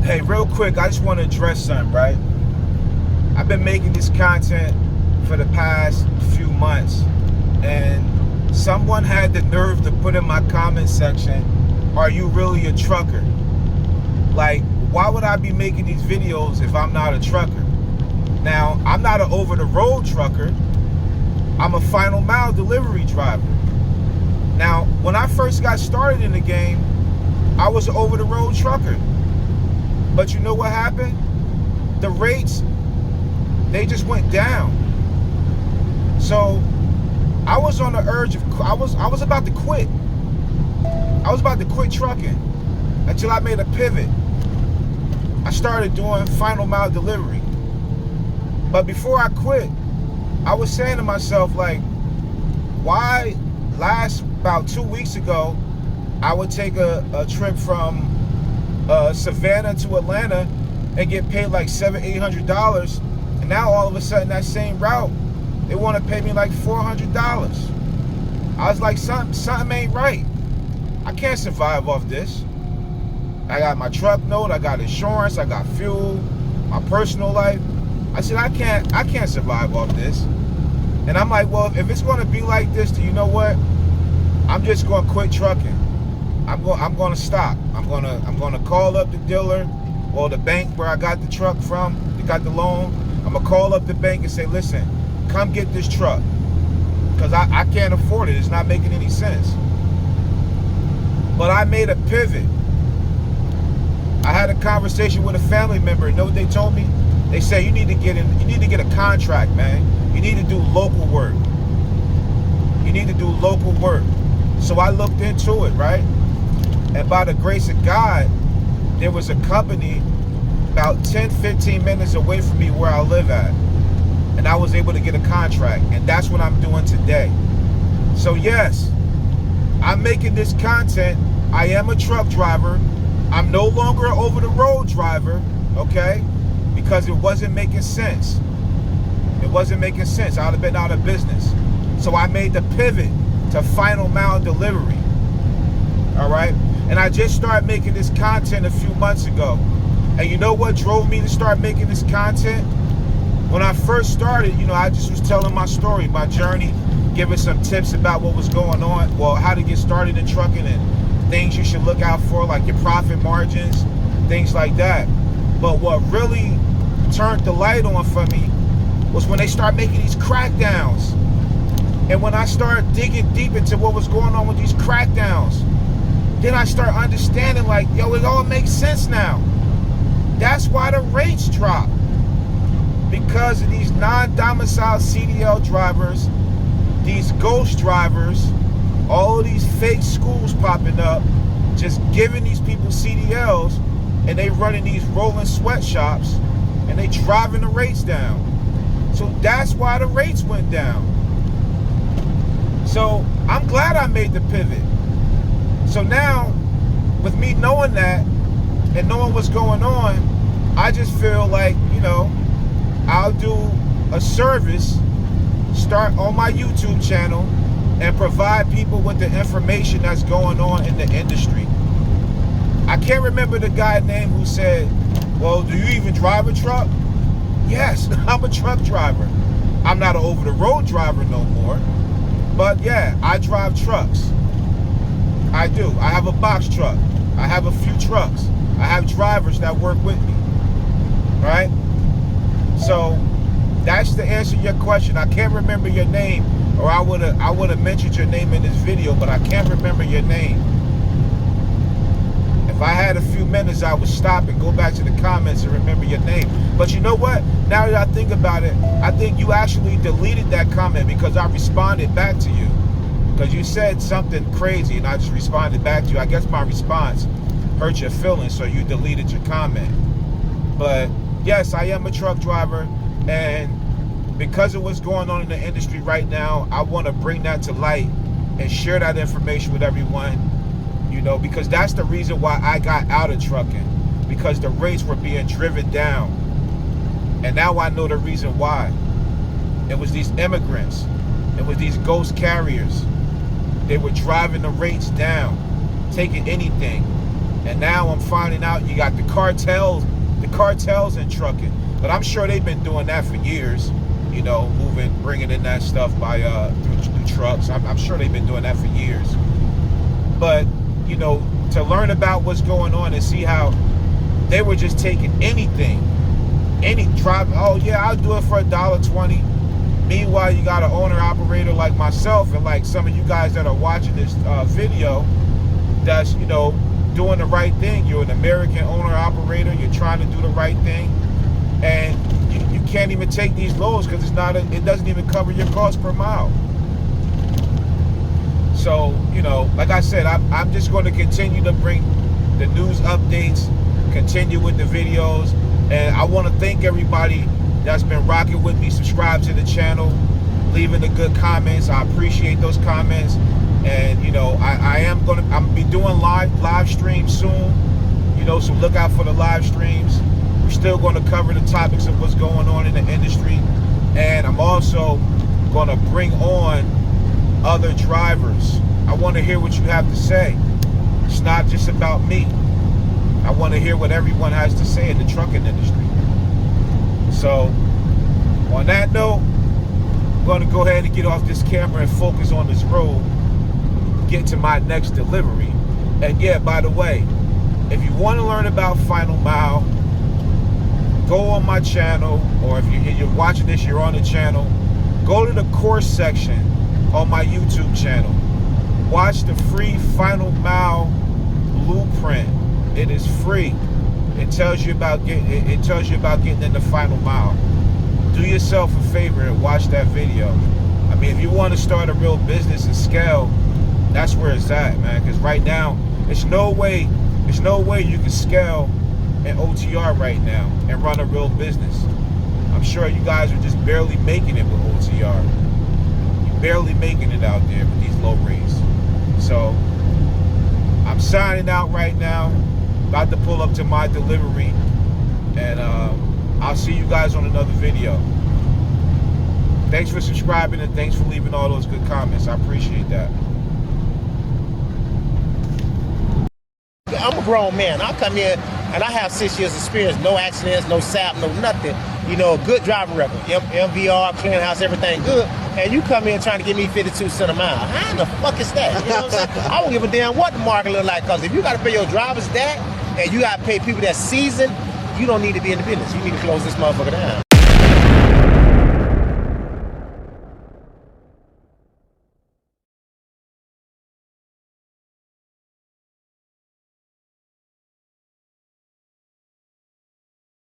Hey, real quick, I just want to address something, right? I've been making this content for the past few months, and someone had the nerve to put in my comment section, "Are you really a trucker?" Like, why would I be making these videos if I'm not a trucker? Now, I'm not an over-the-road trucker. I'm a final mile delivery driver. Now, when I first got started in the game, I was an over-the-road trucker. But you know what happened? The rates, they just went down. So I was on the urge of, I was about to quit. I was about to quit trucking until I made a pivot. I started doing final mile delivery. But before I quit, I was saying to myself, like, why about 2 weeks ago, I would take a trip from Savannah to Atlanta and get paid like $700-800, and now all of a sudden that same route they want to pay me like $400. I was like, something ain't right. I can't survive off this. I got my truck note, I got insurance, I got fuel, my personal life. I said, I can't survive off this. And I'm like, well, if it's going to be like this, do you know what? I'm just going to quit trucking. I'm going to stop. I'm going to call up the dealer or the bank where I got the truck from, they got the loan. I'm going to call up the bank and say, listen, come get this truck, because I can't afford it. It's not making any sense. But I made a pivot. I had a conversation with a family member. You know what they told me? They say, you need to get a contract, man. You need to do local work. You need to do local work. So I looked into it, right? And by the grace of God, there was a company about 10-15 minutes away from me where I live at. And I was able to get a contract. And that's what I'm doing today. So yes, I'm making this content. I am a truck driver. I'm no longer an over-the-road driver, okay? Because it wasn't making sense. It wasn't making sense. I would have been out of business. So I made the pivot to final mile delivery. All right? And I just started making this content a few months ago. And you know what drove me to start making this content? When I first started, you know, I just was telling my story, my journey, giving some tips about what was going on, well, how to get started in trucking and things you should look out for, like your profit margins, things like that. But what really turned the light on for me was when they started making these crackdowns. And when I started digging deep into what was going on with these crackdowns, then I start understanding, like, yo, it all makes sense now. That's why the rates drop. Because of these non-domiciled CDL drivers, these ghost drivers, all of these fake schools popping up, just giving these people CDLs, and they running these rolling sweatshops, and they driving the rates down. So that's why the rates went down. So I'm glad I made the pivot. So now, with me knowing that and knowing what's going on, I just feel like, you know, I'll do a service, start on my YouTube channel, and provide people with the information that's going on in the industry. I can't remember the guy's name who said, well, do you even drive a truck? Yes, I'm a truck driver. I'm not an over-the-road driver no more. But yeah, I drive trucks. I do. I have a box truck. I have a few trucks. I have drivers that work with me. Right? So that's the answer to your question. I can't remember your name, or I would have mentioned your name in this video, but I can't remember your name. If I had a few minutes, I would stop and go back to the comments and remember your name. But you know what? Now that I think about it, I think you actually deleted that comment because I responded back to you. Because you said something crazy and I just responded back to you. I guess my response hurt your feelings, so you deleted your comment. But yes, I am a truck driver, and because of what's going on in the industry right now, I want to bring that to light and share that information with everyone. You know, because that's the reason why I got out of trucking, because the rates were being driven down. And now I know the reason why. It was these immigrants. It was these ghost carriers. They were driving the rates down, taking anything. And now I'm finding out you got the cartels in trucking. But I'm sure they've been doing that for years, you know, bringing in that stuff by through trucks. I'm sure they've been doing that for years. But, you know, to learn about what's going on and see how they were just taking anything, any drive. Oh yeah, I'll do it for $1.20. Meanwhile, you got an owner operator like myself and like some of you guys that are watching this video that's, you know, doing the right thing. You're an American owner operator. You're trying to do the right thing, and you can't even take these loads because it doesn't even cover your cost per mile. So, you know, like I said, I'm just going to continue to bring the news updates, continue with the videos, and I want to thank everybody that's been rocking with me. Subscribe to the channel, leaving the good comments. I appreciate those comments. And, you know, I'm gonna be doing live streams soon, you know, so look out for the live streams. We're still going to cover the topics of what's going on in the industry, and I'm also going to bring on other drivers. I want to hear what you have to say. It's not just about me. I want to hear what everyone has to say in the trucking industry. So, on that note, I'm going to go ahead and get off this camera and focus on this road, get to my next delivery. And yeah, by the way, if you want to learn about Final Mile, go on my channel, or if you're watching this, you're on the channel, go to the course section on my YouTube channel. Watch the free Final Mile blueprint. It is free. It tells you about getting in the Final Mile. Do yourself a favor and watch that video. I mean, if you want to start a real business and scale, that's where it's at, man. Because right now, there's no way you can scale an OTR right now and run a real business. I'm sure you guys are just barely making it with OTR. You're barely making it out there with these low rates. So I'm signing out right now. About to pull up to my delivery, and I'll see you guys on another video. Thanks for subscribing, and thanks for leaving all those good comments. I appreciate that. I'm a grown man. I come here and I have 6 years experience, no accidents, no SAP, no nothing. You know, good driving record, MVR, clearinghouse, everything good. And you come in trying to give me 52 cents a mile. How in the fuck is that? You know what I'm saying? I don't give a damn what the market look like, because if you got to pay your drivers that and you got to pay people that seasoned, you don't need to be in the business. You need to close this motherfucker down.